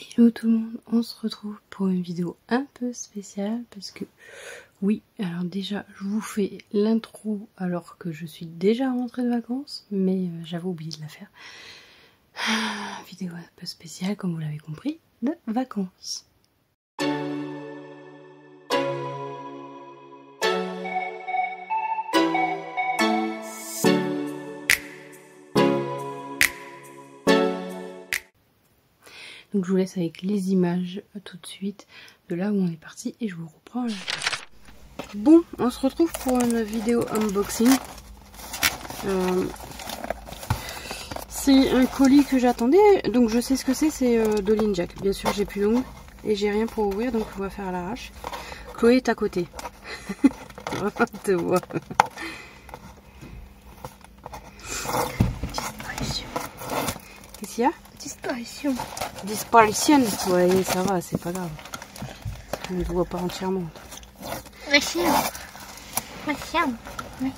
Hello tout le monde, on se retrouve pour une vidéo un peu spéciale parce que oui, alors déjà je vous fais l'intro alors que je suis déjà rentrée de vacances, mais j'avais oublié de la faire. Vidéo un peu spéciale comme vous l'avez compris, de vacances. Donc je vous laisse avec les images tout de suite de là où on est parti et je vous reprends là. Bon, on se retrouve pour une vidéo unboxing. C'est un colis que j'attendais, donc je sais ce que c'est Dolly & Jack. Bien sûr j'ai plus d'ongles et j'ai rien pour ouvrir, donc on va faire à l'arrache. Chloé est à côté. On te voit. Qu'est-ce qu'il y a? Disparition. Disparition. Ouais, ça va, c'est pas grave. On ne voit pas entièrement. Ma chienne. Ma chienne. Oui.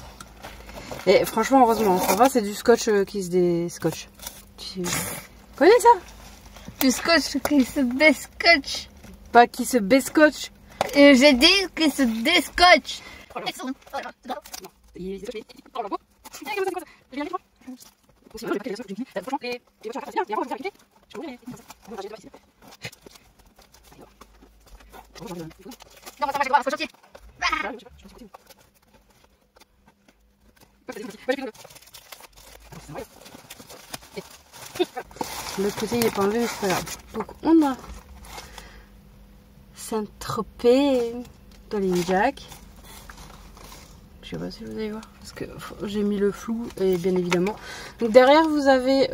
Et franchement, heureusement, ça va, c'est du scotch qui se déscotche. Tu connais ça? Du scotch qui se déscotche. Pas qui se bescotche. J'ai dit qu'il se déscotche. L'autre côté il est pas enlevé, mais c'est pas grave. Donc on a Saint-Tropez, Dolly & Jack. Je sais pas si vous allez voir parce que j'ai mis le flou et bien évidemment. Donc derrière vous avez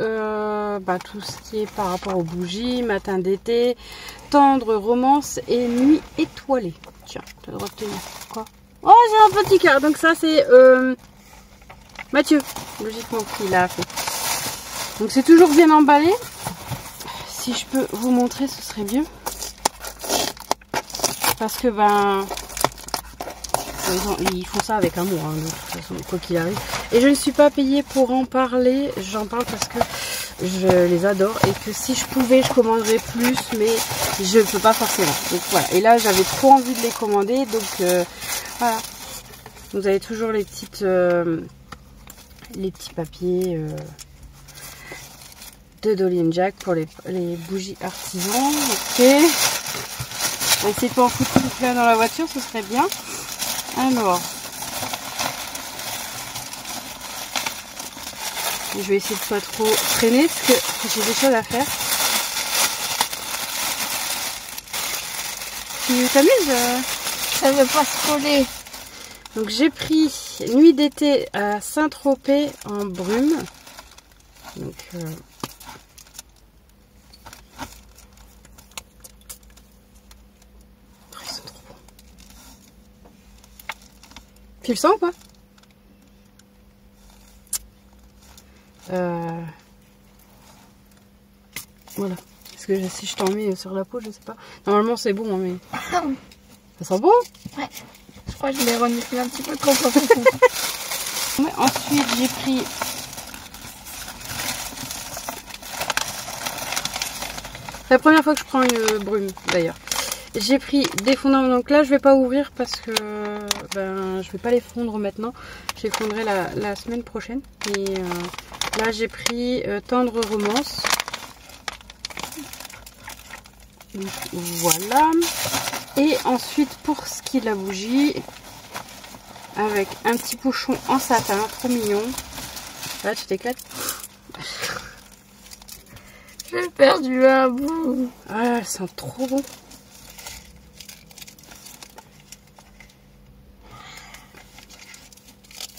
tout ce qui est par rapport aux bougies, matin d'été, tendre romance et nuit étoilée. Tiens, tu as le droit de tenir quoi? Oh, j'ai un petit cœur. Donc ça c'est Mathieu, logiquement qu'il a fait. Donc c'est toujours bien emballé. Si je peux vous montrer, ce serait mieux. Parce que ils font ça avec amour, hein, de toute façon, quoi qu'il arrive. Et je ne suis pas payée pour en parler. J'en parle parce que je les adore et que si je pouvais, je commanderais plus, mais je ne peux pas forcément. Donc voilà. Et là, j'avais trop envie de les commander, donc voilà. Vous avez toujours les petits papiers de Dolly & Jack pour les bougies artisans. Ok. On va essayer de pas en foutre tout là dans la voiture, ce serait bien. Alors, je vais essayer de pas trop traîner parce que j'ai des choses à faire. Tu t'amuses? Ça veut pas se coller. Donc j'ai pris Nuit d'été à Saint-Tropez en brume. Donc ils sont trop bons. Tu le sens ou pas? Voilà. Parce que si je t'en mets sur la peau, je sais pas. Normalement c'est bon, mais ça sent bon? Ouais. Je crois que je l'ai reniflé un petit peu trop fort. Ouais, ensuite j'ai pris la première fois que je prends une brume d'ailleurs. J'ai pris des fondants, donc là je vais pas ouvrir parce que je vais pas les fondre maintenant. Je les fondrai la semaine prochaine. Et là j'ai pris tendre romance. Donc, voilà. Et ensuite pour ce qui est de la bougie, avec un petit pochon en satin, trop mignon. Là tu t'éclates. J'ai perdu un bout. Ah, elles sont trop bon.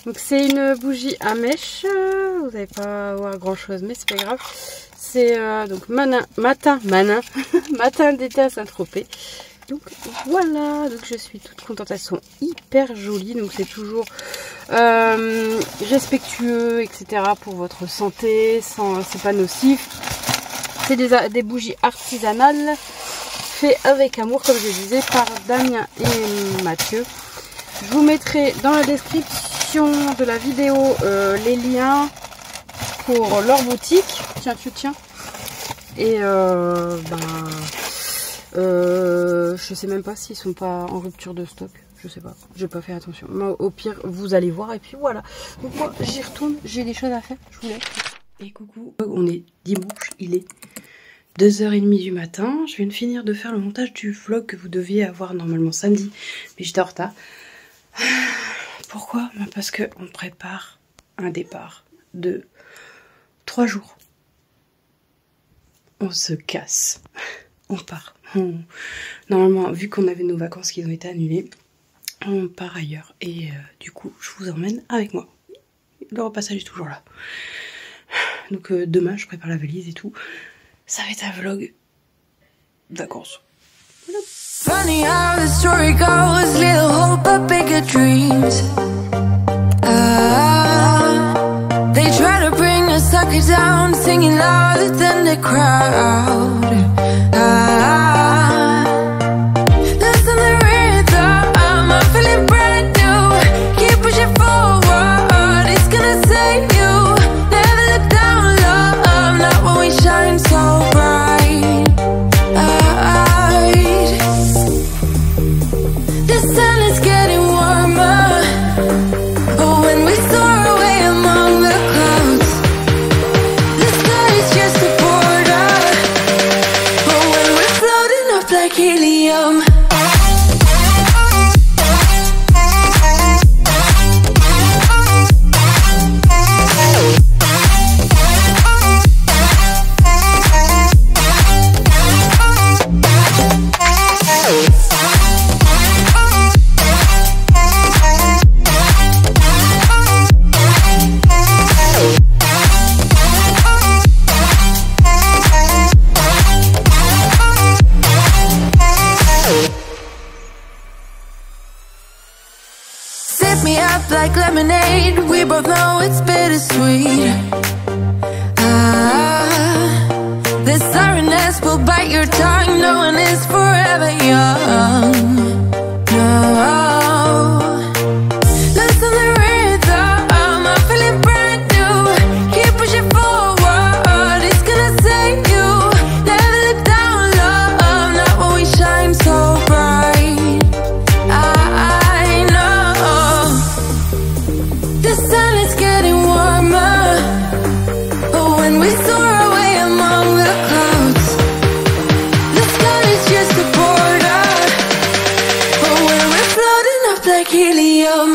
Donc c'est une bougie à mèche. Vous n'allez pas voir grand chose, mais c'est pas grave. C'est donc matin d'été à Saint-Tropez. Donc voilà, donc je suis toute contente, elles sont hyper jolies, donc c'est toujours respectueux, etc. pour votre santé, c'est pas nocif. C'est des bougies artisanales, faites avec amour, comme je disais, par Damien et Mathieu. Je vous mettrai dans la description de la vidéo les liens pour leur boutique. Tiens, tu tiens. Et Je sais même pas s'ils sont pas en rupture de stock. Je sais pas, j'ai pas fait attention. Mais au pire, vous allez voir et puis voilà. Donc moi, j'y retourne, j'ai des choses à faire. Je vous laisse. Et coucou, on est dimanche, il est 2h30 du matin. Je viens de finir de faire le montage du vlog que vous deviez avoir normalement samedi. Mais j'étais en retard. Pourquoi? Parce qu'on prépare un départ de 3 jours. On se casse. On part. Normalement, vu qu'on avait nos vacances qui ont été annulées, on part ailleurs. Et du coup, je vous emmène avec moi. Le repassage est toujours là. Donc demain, je prépare la valise et tout. Ça va être un vlog vacances. Voilà. Funny how the story goes, little hope but bigger dreams. They try to bring a sucker down, singing louder than the crowd. Listen the rhythm, I'm feeling brand new. Keep pushing forward, it's gonna save you. Never look down, love, not when we shine so bright. The sun is getting warmer. Oh, when we soar away among the clouds, the sky is just a border. Oh, when we're floating up like helium. Like lemonade, we both know it's bittersweet. This sorrowness will bite your tongue. No one is forever young. No. Listen the rhythm, I'm feeling brand new. Keep pushing forward, it's gonna save you. Never look down, love, not when we shine so bright. The sun is getting warmer. Oh, when we soar away among the clouds, the sky is just a border. Oh, when we're floating up like helium.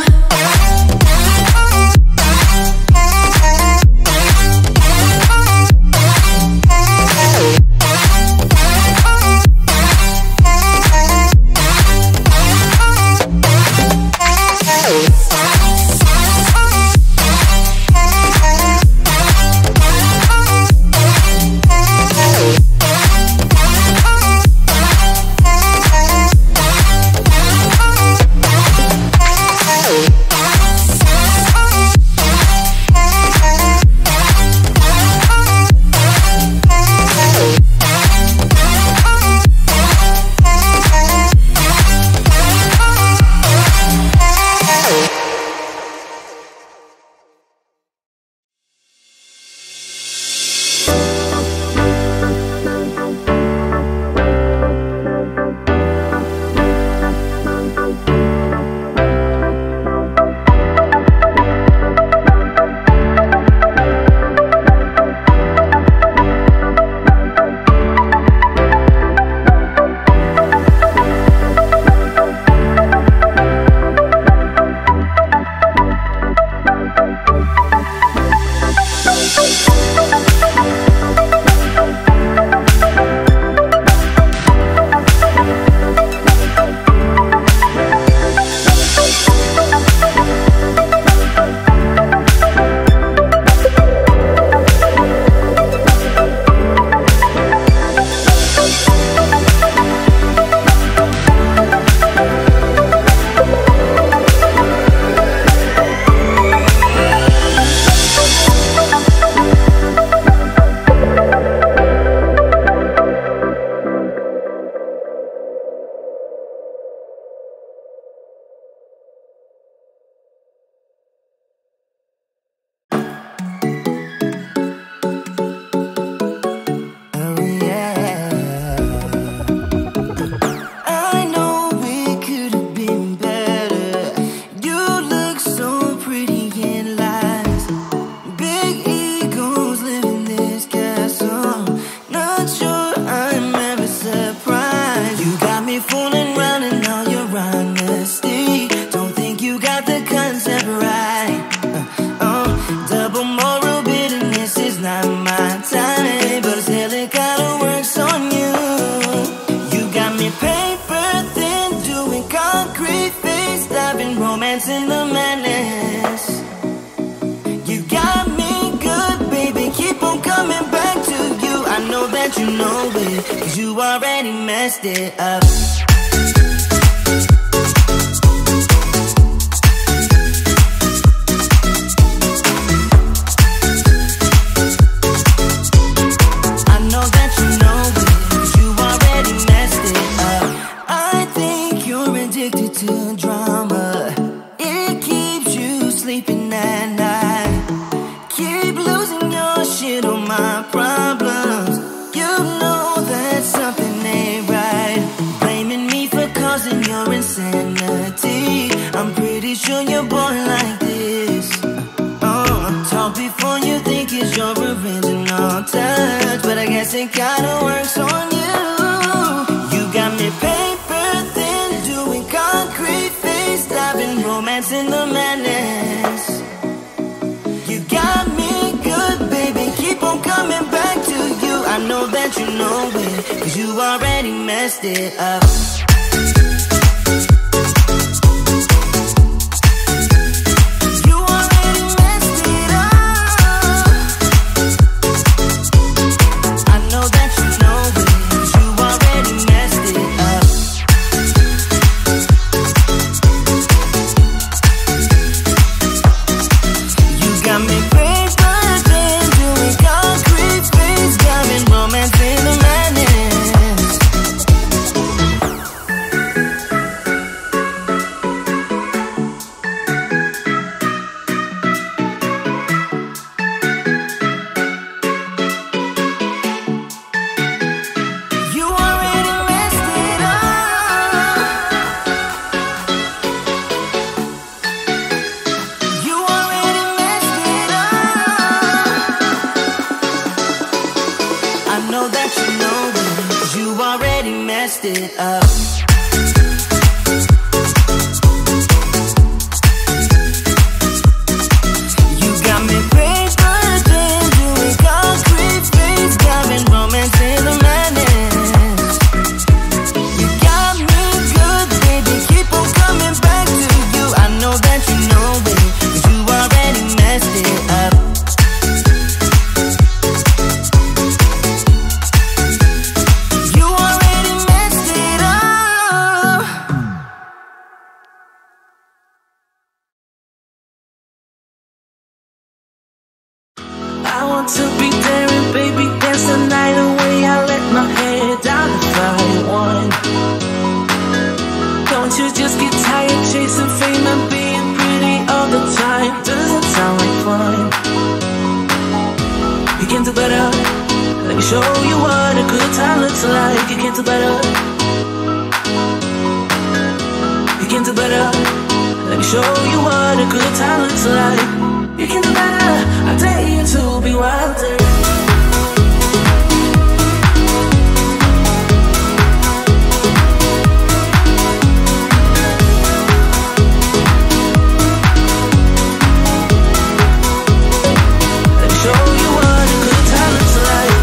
fooling around in all your honesty. Don't think you got the concept right. Double moral bitterness is not my time, but still it kinda works on you. You got me paper thin, doing concrete face, diving romance in the madness. You got me good, baby, keep on coming back to you. I know that you know it, 'cause you already messed it up. I'm pretty sure you're born like this. Talk before you think it's your original touch, but I guess it kinda works on you. You got me paper thin, doing concrete face, diving romance in the madness. You got me good, baby, keep on coming back to you. I know that you know it, 'cause you already messed it up. It up. You got me paper thin, doing concrete face, diving romance in the madness. You got me good, baby, keep on coming back to you. I know that you know it, 'cause you already messed it up. To be there and baby dance the night away. I let my head down if I want. Don't you just get tired chasing fame and being pretty all the time? Doesn't sound like fun. You can do better. Let me show you what a good time looks like. You can do better. You can do better. Let me show you what a good time looks like. You can do better, I dare you to be wilder. Let me show you what a good time looks like.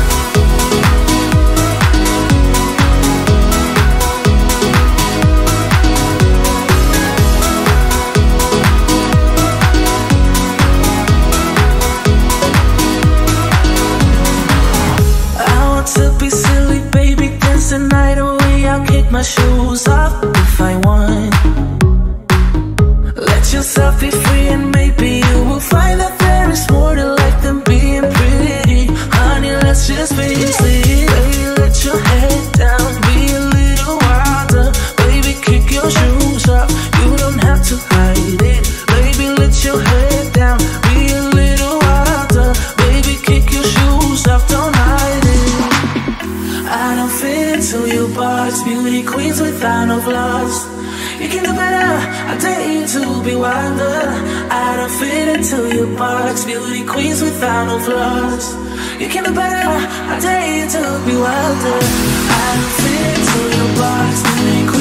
My shoes off if I want. Let yourself be free and maybe you will find that there is more to life than being pretty. Honey, let's just face it. Baby, let your head down, be a little wilder. Baby, kick your shoes off, you don't have to hide it. Baby, let your head down, be a little wilder. Baby, kick your shoes off, don't hide it. I don't fit into your box, beauty queens without no flaws. You can do better, I dare you to be wilder. I don't fit into your box, beauty queens without no flaws. You can do better, I dare you to be wilder. I don't fit into your box, beauty queens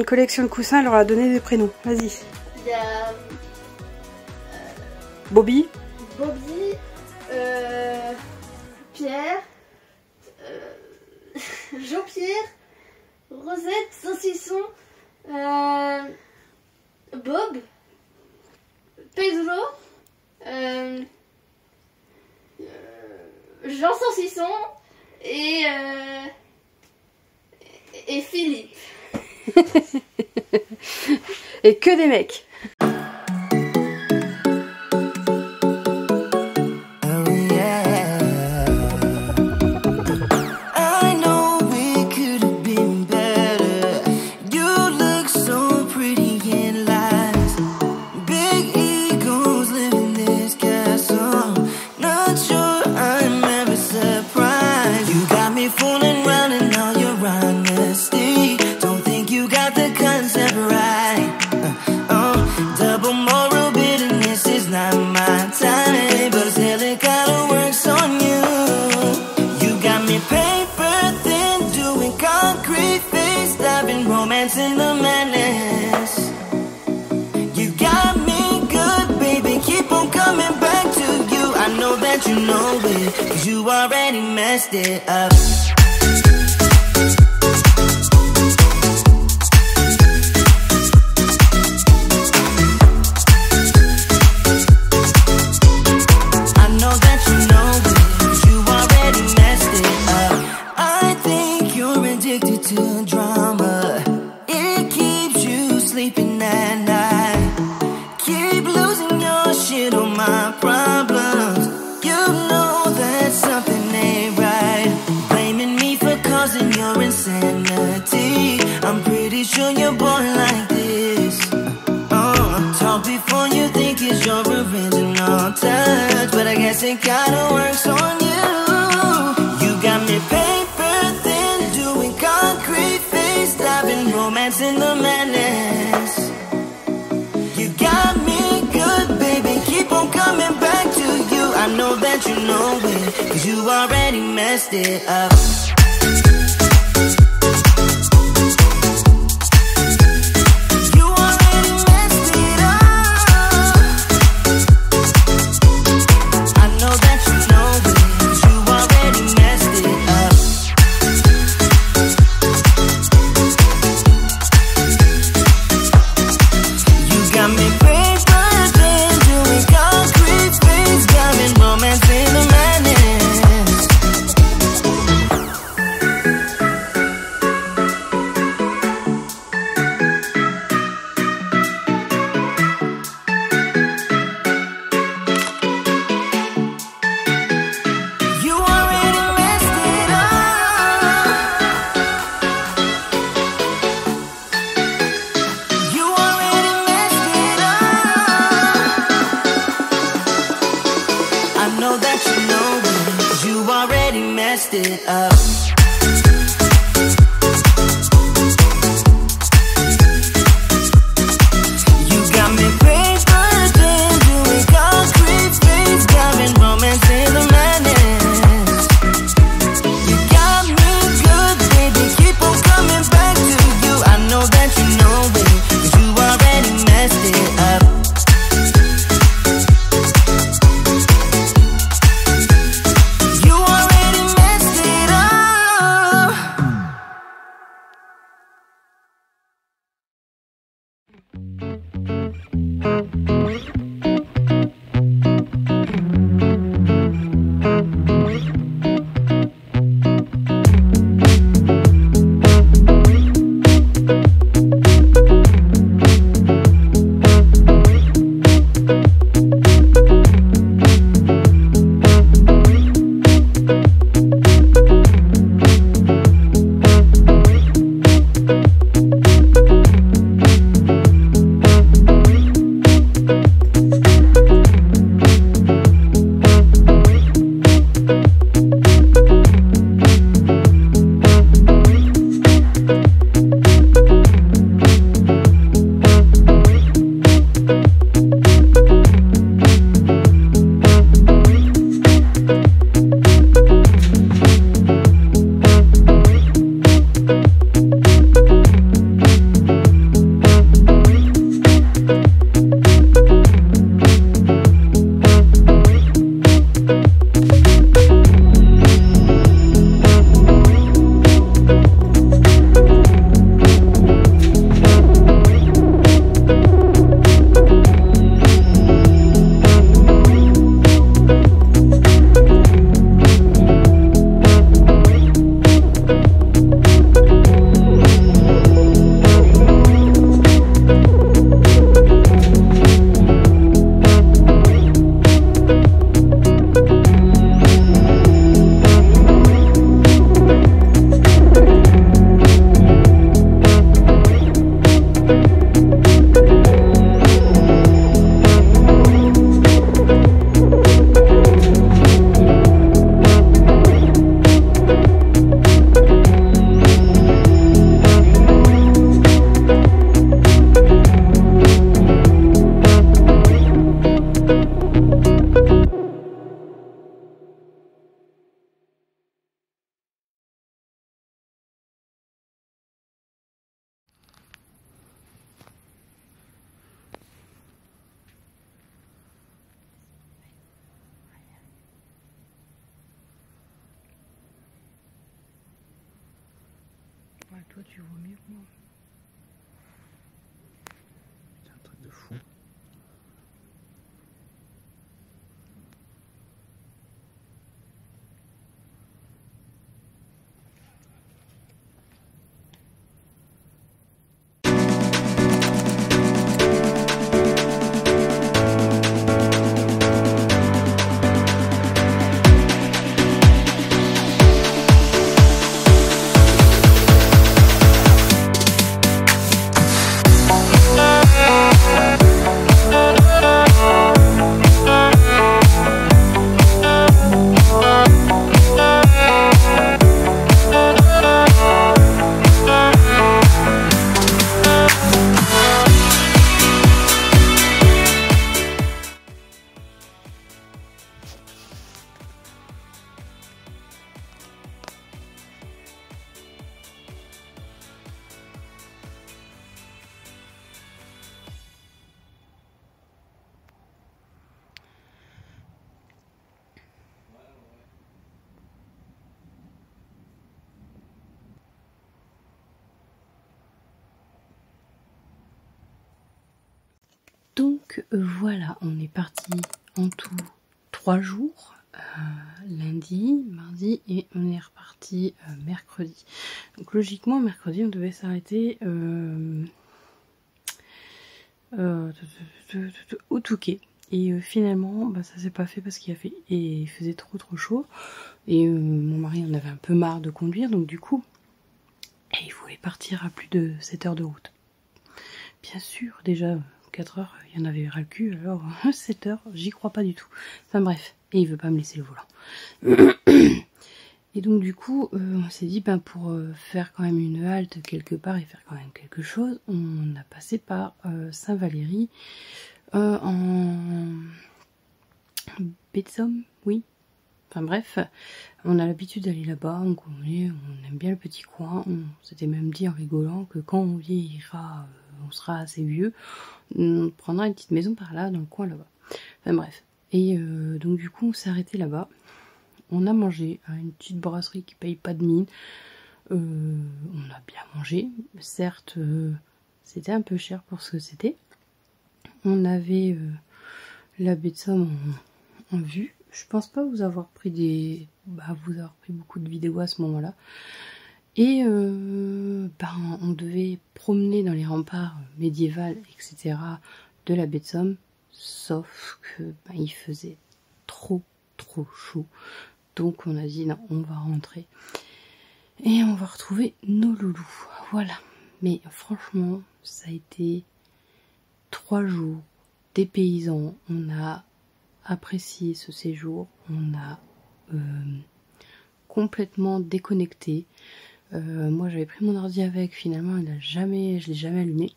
collection de coussins, elle leur a donné des prénoms. Vas-y. Il y a Bobby. Bobby, Pierre, Jean-Pierre, Rosette, Saucisson, Bob, Pedro, Jean Saucisson et Philippe. Et que des mecs. In the madness, you got me good, baby. Keep on coming back to you. I know that you know it, 'cause you already messed it up. I know that you know it, 'cause you already messed it up. I think you're addicted to drama. Sleeping at night, keep losing your shit on my problems. You know that something ain't right, blaming me for causing your insanity. I'm pretty sure you're born like this. Talk before you think it's your original touch, but I guess it kinda works on you. You got me paper thin, doing concrete face, diving romance in the madness. You got me good, baby. Keep on coming back to you. I know that you know it, 'cause you already messed it up. You already messed it up. I know that you know it, 'cause you already messed it up. Got me paper thin, doing concrete face, got me romance in the madness. You already messed it up. You already messed it up. I know that you know it, 'cause you already messed it up. You got me paper thin, doing concrete face, got me romance in the madness. You got me good, baby. Keep on coming back to you. I know that you know it, 'cause you already messed it up. You already messed it up. toi tu vois mieux que moi. C'est un truc de fou. Donc voilà, on est parti en tout 3 jours, lundi, mardi et on est reparti mercredi. Donc logiquement mercredi on devait s'arrêter au Touquet. Et finalement bah, ça s'est pas fait parce qu'il faisait trop chaud. Et mon mari en avait un peu marre de conduire, donc du coup il voulait partir à plus de 7 heures de route. Bien sûr, déjà 4 heures, il y en avait ras le cul, alors 7 heures, j'y crois pas du tout. Enfin bref, et il veut pas me laisser le volant. Et donc du coup, on s'est dit, ben, pour faire quand même une halte quelque part et faire quand même quelque chose, on a passé par Saint-Valery en baie de Somme, oui. Enfin bref, on a l'habitude d'aller là-bas, on aime bien le petit coin. On s'était même dit en rigolant que quand on vieillira, on sera assez vieux, on prendra une petite maison par là, dans le coin là-bas. Enfin bref. Et donc du coup on s'est arrêté là-bas. On a mangé à une petite brasserie qui paye pas de mine. On a bien mangé. Certes, c'était un peu cher pour ce que c'était. On avait la baie de Somme en vue. Je pense pas vous avoir pris beaucoup de vidéos à ce moment-là. Et on devait promener dans les remparts médiévaux, etc. de la baie de Somme. Sauf que il faisait trop chaud. Donc on a dit non, on va rentrer. Et on va retrouver nos loulous. Voilà. Mais franchement, ça a été 3 jours dépaysants. On a apprécié ce séjour. On a complètement déconnecté. Moi j'avais pris mon ordi avec, finalement je l'ai jamais allumé.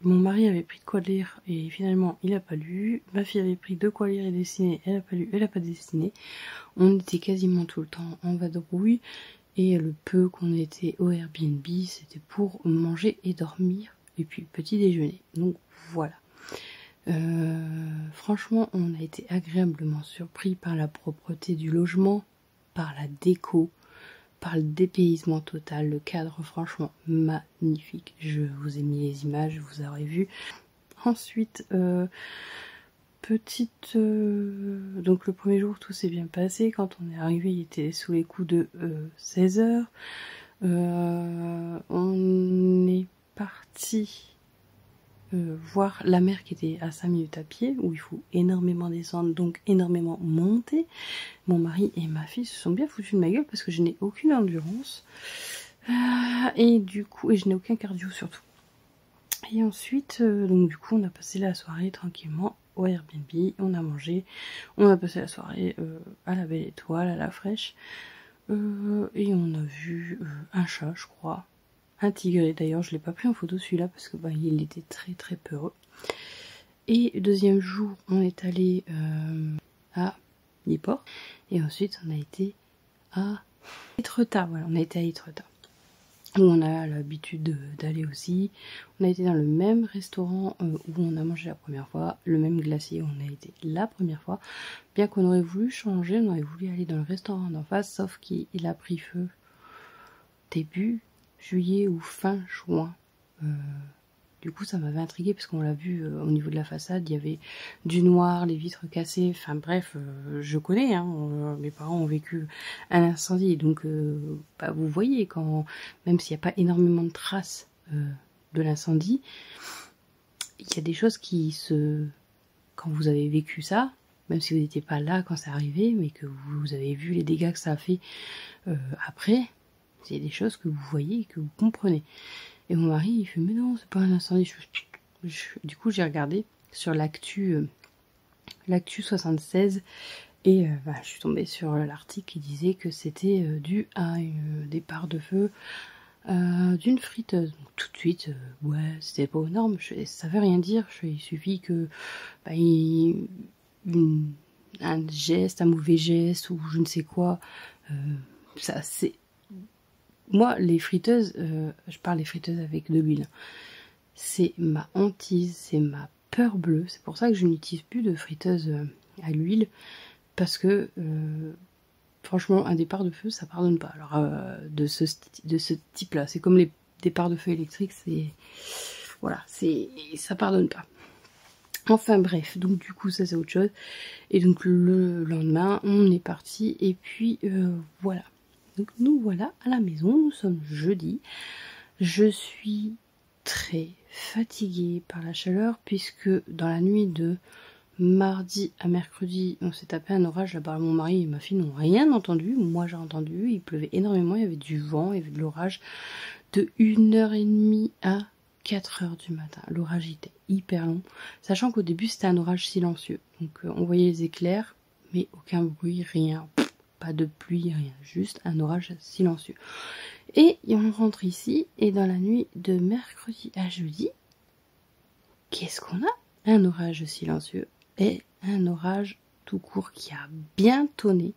Mon mari avait pris de quoi lire et finalement il a pas lu. Ma fille avait pris de quoi lire et dessiner, elle a pas lu, elle a pas dessiné. On était quasiment tout le temps en vadrouille et le peu qu'on était au Airbnb c'était pour manger et dormir et puis petit déjeuner. Donc voilà. Franchement on a été agréablement surpris par la propreté du logement, par la déco, par le dépaysement total, le cadre franchement magnifique. Je vous ai mis les images, vous aurez vu. Ensuite, donc le premier jour tout s'est bien passé. Quand on est arrivé, il était sous les coups de 16 heures. On est parti voir la mer qui était à 5 minutes à pied, où il faut énormément descendre, donc énormément monter. Mon mari et ma fille se sont bien foutus de ma gueule parce que je n'ai aucune endurance et du coup, et je n'ai aucun cardio surtout. Et ensuite, donc du coup, on a passé la soirée tranquillement au Airbnb, on a mangé, on a passé la soirée à la Belle Étoile, à la Fraîche, et on a vu un chat, je crois. Un tigré, d'ailleurs je l'ai pas pris en photo celui-là parce que il était très peureux. Et le deuxième jour on est allé à Niport et ensuite on a été à Étretat. Voilà, on a été à Étretat où on a l'habitude d'aller aussi. On a été dans le même restaurant où on a mangé la première fois, le même glacier où on a été la première fois. Bien qu'on aurait voulu changer, on aurait voulu aller dans le restaurant d'en face, sauf qu'il a pris feu début juillet ou fin juin. Du coup, ça m'avait intriguée parce qu'on l'a vu au niveau de la façade, il y avait du noir, les vitres cassées, enfin bref, je connais, hein, mes parents ont vécu un incendie, donc bah, vous voyez, même s'il n'y a pas énormément de traces de l'incendie, il y a des choses quand vous avez vécu ça, même si vous n'étiez pas là quand c'est arrivé, mais que vous avez vu les dégâts que ça a fait après, c'est des choses que vous voyez et que vous comprenez. Et mon mari, il fait, mais non, c'est pas un incendie. Du coup, j'ai regardé sur l'actu 76 et bah, je suis tombée sur l'article qui disait que c'était dû à un départ de feu d'une friteuse. Donc, tout de suite, ouais, c'était pas aux normes. Ça veut rien dire. Il suffit que bah, un geste, un mauvais geste ou je ne sais quoi. Ça, c'est... Moi, les friteuses, je parle des friteuses avec de l'huile. C'est ma hantise, c'est ma peur bleue. C'est pour ça que je n'utilise plus de friteuse à l'huile. Parce que, franchement, un départ de feu, ça pardonne pas. Alors, de ce type-là, c'est comme les départs de feu électriques, c'est... Voilà, ça pardonne pas. Enfin bref, donc du coup, ça c'est autre chose. Et donc, le lendemain, on est parti. Et puis, voilà. Donc nous voilà à la maison, nous sommes jeudi. Je suis très fatiguée par la chaleur puisque dans la nuit de mardi à mercredi, on s'est tapé un orage là-bas. Mon mari et ma fille n'ont rien entendu. Moi j'ai entendu, il pleuvait énormément, il y avait du vent, il y avait de l'orage de 1h30 à 4h du matin. L'orage était hyper long, sachant qu'au début c'était un orage silencieux. Donc on voyait les éclairs, mais aucun bruit, rien. Pas de pluie, rien, juste un orage silencieux. Et on rentre ici, et dans la nuit de mercredi à jeudi, qu'est-ce qu'on a? Un orage silencieux et un orage tout court qui a bien tonné,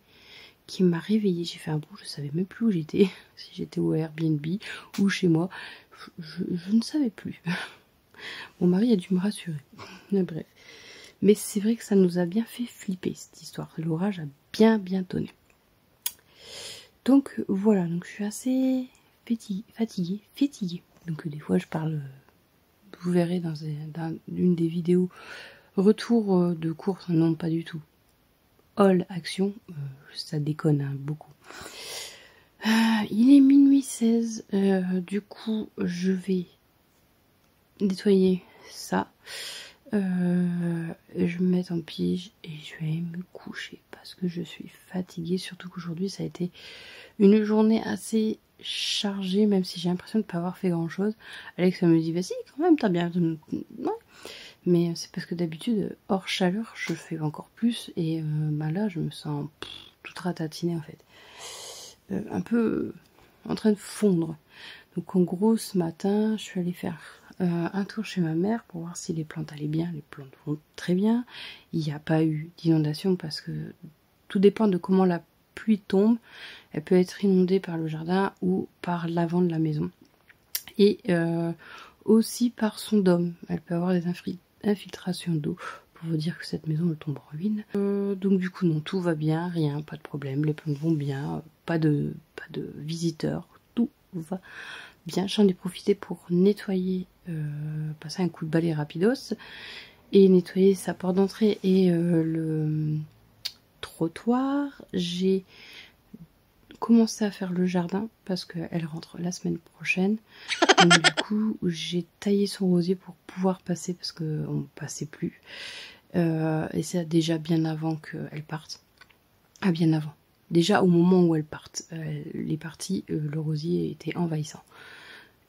qui m'a réveillée. J'ai fait un bout, je savais même plus où j'étais, si j'étais au Airbnb ou chez moi, je ne savais plus. Mon mari a dû me rassurer, mais bref. Mais c'est vrai que ça nous a bien fait flipper cette histoire, l'orage a bien tonné. Donc voilà, donc je suis assez fatiguée. Donc des fois je parle, vous verrez dans une des vidéos retour de course, non pas du tout. All action, ça déconne hein, beaucoup. Il est minuit 16, du coup je vais nettoyer ça. Je vais me mettre en pige et je vais me coucher parce que je suis fatiguée, surtout qu'aujourd'hui ça a été une journée assez chargée, même si j'ai l'impression de ne pas avoir fait grand chose. Alex me dit bah si quand même t'as bien ouais. Mais c'est parce que d'habitude hors chaleur je fais encore plus et bah là je me sens toute ratatinée en fait, un peu en train de fondre. Donc en gros ce matin je suis allée faire un tour chez ma mère pour voir si les plantes allaient bien. Les plantes vont très bien. Il n'y a pas eu d'inondation parce que tout dépend de comment la pluie tombe. Elle peut être inondée par le jardin ou par l'avant de la maison. Et aussi par son dôme. Elle peut avoir des infiltrations d'eau pour vous dire que cette maison elle tombe en ruine. Donc du coup non, tout va bien, rien, pas de problème. Les plantes vont bien, pas de visiteurs. Tout va bien. J'en ai profité pour nettoyer, passer un coup de balai rapidos et nettoyer sa porte d'entrée et le trottoir. J'ai commencé à faire le jardin parce qu'elle rentre la semaine prochaine. Donc du coup j'ai taillé son rosier pour pouvoir passer parce qu'on ne passait plus. Et c'est déjà bien avant qu'elle parte. Ah bien avant. Déjà au moment où elle parte, elle est partie, le rosier était envahissant.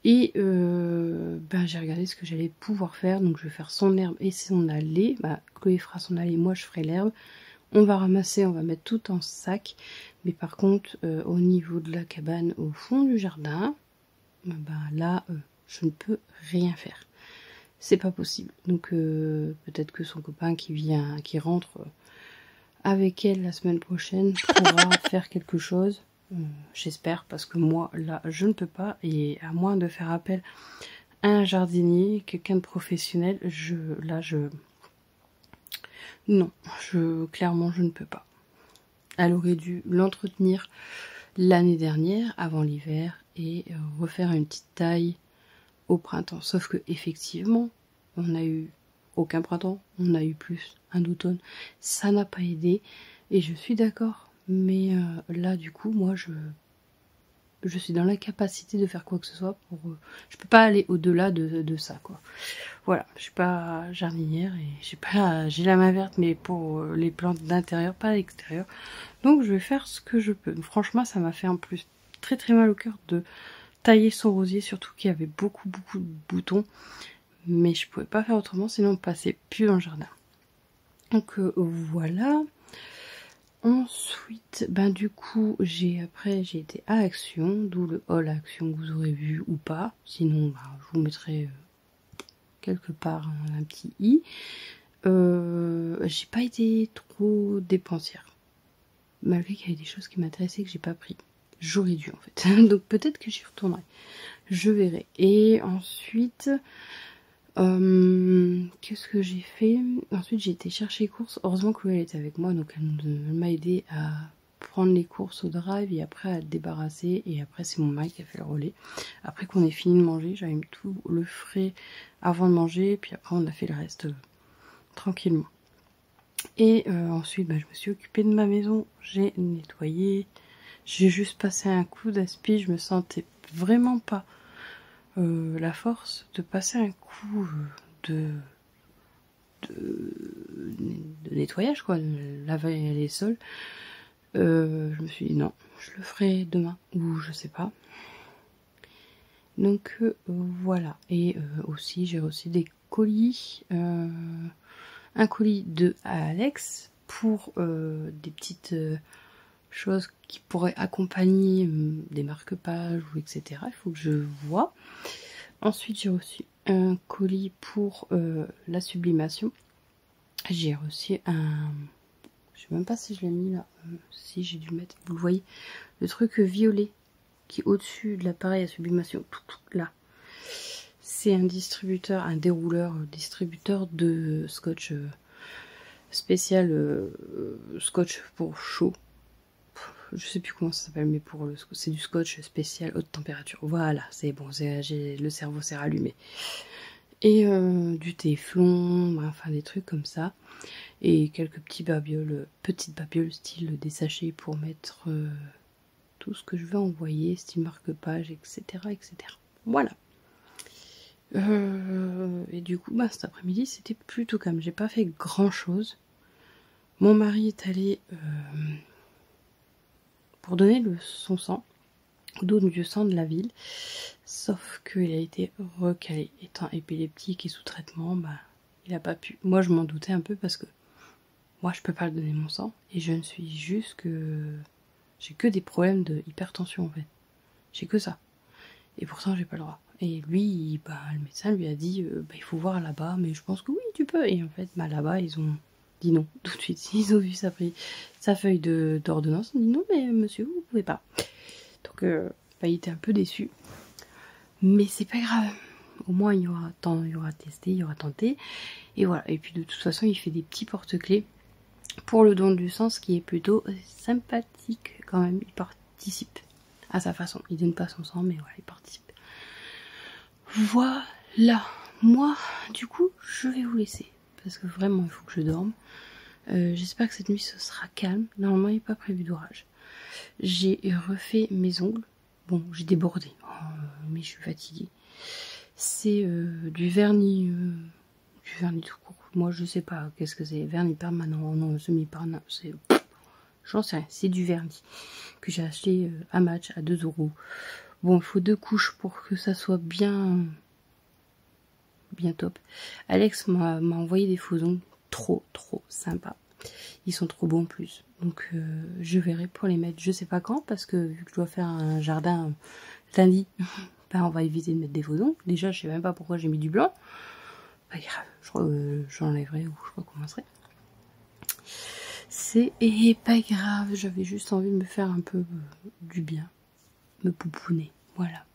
Et ben, j'ai regardé ce que j'allais pouvoir faire. Donc je vais faire son herbe et son allée. Bah, Chloé fera son allée, moi je ferai l'herbe. On va ramasser, on va mettre tout en sac. Mais par contre, au niveau de la cabane, au fond du jardin, ben, là, je ne peux rien faire. C'est pas possible. Donc peut-être que son copain qui rentre avec elle la semaine prochaine pourra faire quelque chose. J'espère, parce que moi là je ne peux pas, et à moins de faire appel à un jardinier, quelqu'un de professionnel, clairement je ne peux pas. Elle aurait dû l'entretenir l'année dernière, avant l'hiver, et refaire une petite taille au printemps. Sauf que effectivement, on n'a eu aucun printemps, on a eu plus un automne. Ça n'a pas aidé, et je suis d'accord. Mais là, du coup, moi, je suis dans l'incapacité de faire quoi que ce soit pour... je peux pas aller au-delà de ça, quoi. Voilà, je suis pas jardinière et j'ai la main verte, mais pour les plantes d'intérieur, pas à l'extérieur. Donc je vais faire ce que je peux. Franchement, ça m'a fait en plus très très mal au cœur de tailler son rosier, surtout qu'il y avait beaucoup de boutons. Mais je pouvais pas faire autrement, sinon on passait plus dans le jardin. Donc voilà. Ensuite, ben du coup, j'ai été à Action, d'où le haul Action que vous aurez vu ou pas. Sinon, ben, je vous mettrai quelque part un petit i. J'ai pas été trop dépensière. Malgré qu'il y avait des choses qui m'intéressaient que j'ai pas pris. J'aurais dû en fait. Donc peut-être que j'y retournerai. Je verrai. Et ensuite... qu'est-ce que j'ai fait? Ensuite j'ai été chercher les courses. Heureusement que elle était avec moi, donc elle m'a aidé à prendre les courses au drive et après à le débarrasser, et après c'est mon mari qui a fait le relais. Après qu'on ait fini de manger, j'avais mis tout le frais avant de manger, puis après on a fait le reste tranquillement. Et ensuite je me suis occupée de ma maison, j'ai nettoyé, j'ai juste passé un coup d'aspi, je me sentais vraiment pas la force de passer un coup de nettoyage, quoi, de laver les sols. Je me suis dit non, je le ferai demain ou je sais pas. Donc voilà. Et aussi j'ai reçu des colis, un colis de Alex pour des petites choses qui pourraient accompagner des marque-pages ou etc. Il faut que je vois. Ensuite j'ai reçu un colis pour la sublimation. J'ai reçu un... je sais même pas si je l'ai mis là. Si j'ai dû le mettre. Vous le voyez, le truc violet qui est au-dessus de l'appareil à sublimation. Tout là. C'est un distributeur, un dérouleur distributeur de scotch spécial, scotch pour chaud. Je sais plus comment ça s'appelle, mais pour c'est du scotch spécial haute température. Voilà, c'est bon, le cerveau s'est rallumé. Et du téflon, enfin des trucs comme ça. Et quelques petites babioles style des sachets pour mettre tout ce que je veux envoyer, style marque-page, etc., etc. Voilà. Et du coup, cet après-midi, c'était plutôt calme. J'ai pas fait grand-chose. Mon mari est allé pour donner son sang, don du sang de la ville. Sauf qu'il a été recalé. Étant épileptique et sous traitement, il a pas pu. Moi, je m'en doutais un peu parce que moi, je peux pas le donner mon sang. Et je ne suis juste que... j'ai que des problèmes de hypertension, en fait. J'ai que ça. Et pourtant, j'ai pas le droit. Et lui, le médecin lui a dit, il faut voir là-bas, mais je pense que oui, tu peux. Et en fait, là-bas, ils ont dit non, tout de suite. Ils ont vu sa feuille d'ordonnance. Ils ont dit non, mais monsieur, vous pouvez pas. Donc, il était un peu déçu. Mais c'est pas grave. Au moins, il y aura testé, il y aura tenté. Et voilà. Et puis, de toute façon, il fait des petits porte-clés pour le don du sang, ce qui est plutôt sympathique quand même. Il participe à sa façon. Il donne pas son sang, mais voilà, il participe. Voilà. Moi, du coup, je vais vous laisser. Parce que vraiment, il faut que je dorme. J'espère que cette nuit, ce sera calme. Normalement, il n'est pas prévu d'orage. J'ai refait mes ongles. Bon, j'ai débordé. Mais je suis fatiguée. C'est du vernis tout court. Moi, je sais pas qu'est-ce que c'est. Vernis permanent, non, semi-permanent. J'en sais rien. C'est du vernis que j'ai acheté à Match à 2 €. Bon, il faut 2 couches pour que ça soit bien top. Alex m'a envoyé des faux ongles trop sympas. Ils sont trop beaux en plus. Donc je verrai pour les mettre. Je sais pas quand, parce que vu que je dois faire un jardin lundi, on va éviter de mettre des faux ongles. Déjà, je sais même pas pourquoi j'ai mis du blanc. Pas grave, j'enlèverai ou je recommencerai. C'est pas grave, j'avais juste envie de me faire un peu du bien. Me poupouner, voilà.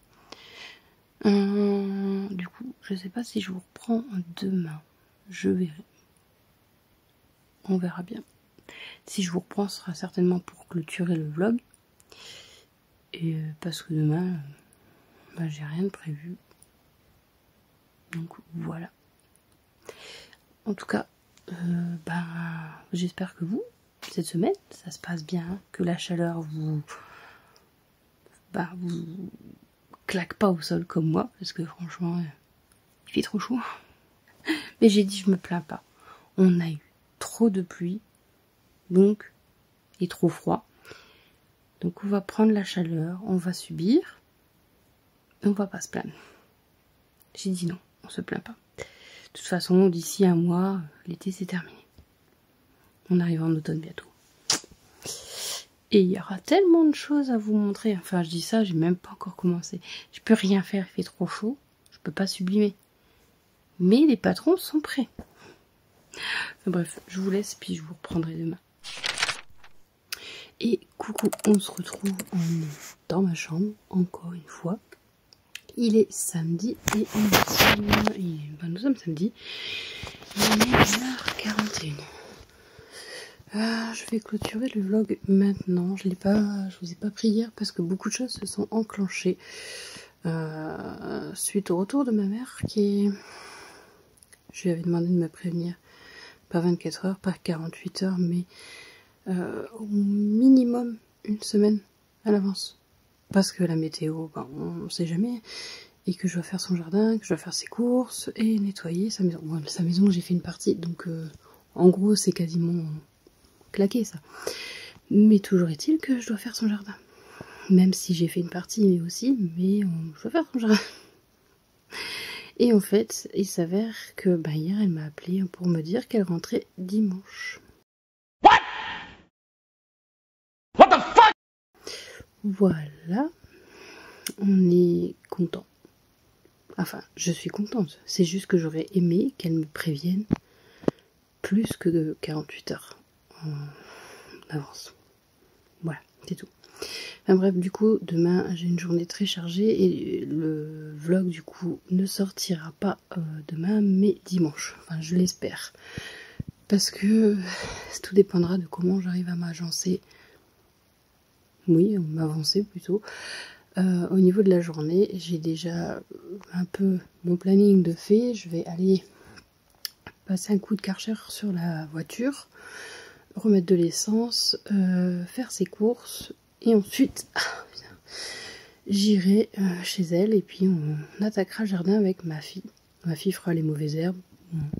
Du coup, je sais pas si je vous reprends demain. Je verrai. On verra bien. Si je vous reprends, ce sera certainement pour clôturer le vlog. Et parce que demain, bah, j'ai rien de prévu. Donc voilà. En tout cas, j'espère que vous, cette semaine, ça se passe bien, que la chaleur vous claque pas au sol comme moi, parce que franchement, il fait trop chaud. Mais j'ai dit, je me plains pas. On a eu trop de pluie, donc, et trop froid. Donc on va prendre la chaleur, on va subir, et on va pas se plaindre. J'ai dit non, on se plaint pas. De toute façon, d'ici un mois, l'été c'est terminé. On arrive en automne bientôt. Et il y aura tellement de choses à vous montrer. Enfin, je dis ça, j'ai même pas encore commencé. Je peux rien faire, il fait trop chaud. Je peux pas sublimer. Mais les patrons sont prêts. Enfin, bref, je vous laisse, puis je vous reprendrai demain. Et coucou, on se retrouve dans ma chambre, encore une fois. Il est samedi et nous sommes samedi. Il est 1h41. Je vais clôturer le vlog maintenant. Je vous ai pas pris hier parce que beaucoup de choses se sont enclenchées suite au retour de ma mère qui... Je lui avais demandé de me prévenir pas 24 heures, pas 48 heures, mais au minimum une semaine à l'avance. Parce que la météo, on ne sait jamais. Et que je dois faire son jardin, que je dois faire ses courses et nettoyer sa maison. Bon, sa maison, j'ai fait une partie, donc en gros, c'est quasiment claqué ça. Mais toujours est-il que je dois faire son jardin. Même si j'ai fait une partie, mais je dois faire son jardin. Et en fait, il s'avère que hier, elle m'a appelé pour me dire qu'elle rentrait dimanche. What the fuck? Voilà. On est content. Enfin, je suis contente. C'est juste que j'aurais aimé qu'elle me prévienne plus que 48 heures en avance. Voilà, c'est tout. Enfin, bref, du coup, demain, j'ai une journée très chargée et le vlog, du coup, ne sortira pas demain, mais dimanche. Enfin, je l'espère. Parce que tout dépendra de comment j'arrive à m'agencer. Oui, m'avancer plutôt. Au niveau de la journée, j'ai déjà un peu mon planning de fait. Je vais aller passer un coup de Karcher sur la voiture, remettre de l'essence, faire ses courses et ensuite j'irai chez elle et puis on attaquera le jardin avec ma fille. Ma fille fera les mauvaises herbes,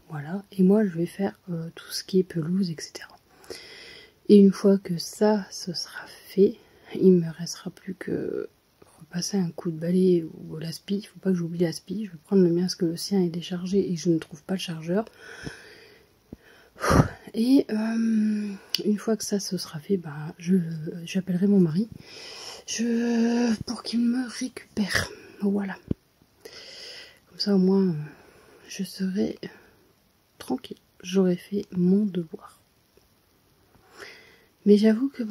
voilà, et moi je vais faire tout ce qui est pelouse, etc. Et une fois que ça, ce sera fait, il me restera plus que repasser un coup de balai ou l'aspi. Il ne faut pas que j'oublie l'aspi. Je vais prendre le mien parce que le sien est déchargé et que je ne trouve pas le chargeur. Et une fois que ça ce sera fait, j'appellerai mon mari pour qu'il me récupère. Voilà. Comme ça au moins je serai tranquille. J'aurai fait mon devoir. Mais j'avoue que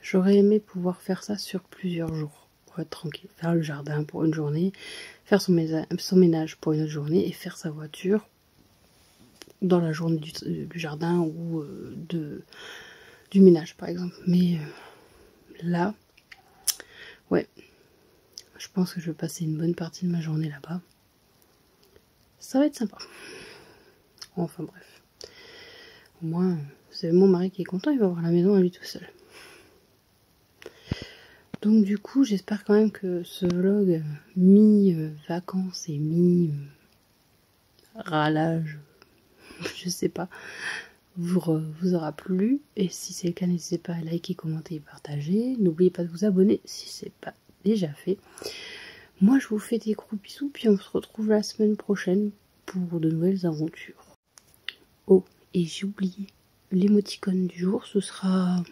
j'aurais aimé pouvoir faire ça sur plusieurs jours, pour être tranquille. Faire le jardin pour une journée, faire son ménage pour une autre journée et faire sa voiture dans la journée du jardin ou du ménage par exemple. Mais là, ouais, je pense que je vais passer une bonne partie de ma journée là-bas. Ça va être sympa. Enfin bref. Au moins, c'est mon mari qui est content, il va avoir la maison à lui tout seul. Donc du coup, j'espère quand même que ce vlog mi-vacances et mi-ralage, je sais pas, vous aura plu. Et si c'est le cas, n'hésitez pas à liker, commenter et partager. N'oubliez pas de vous abonner si c'est pas déjà fait. Moi, je vous fais des gros bisous, puis on se retrouve la semaine prochaine pour de nouvelles aventures. Oh, et j'ai oublié, l'émoticône du jour, ce sera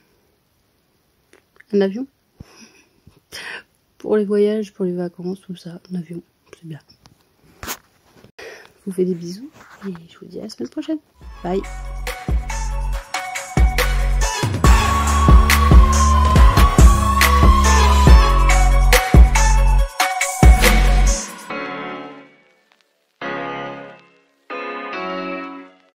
un avion. Pour les voyages, pour les vacances, tout ça, un avion, c'est bien. Je vous fais des bisous et je vous dis à la semaine prochaine. Bye.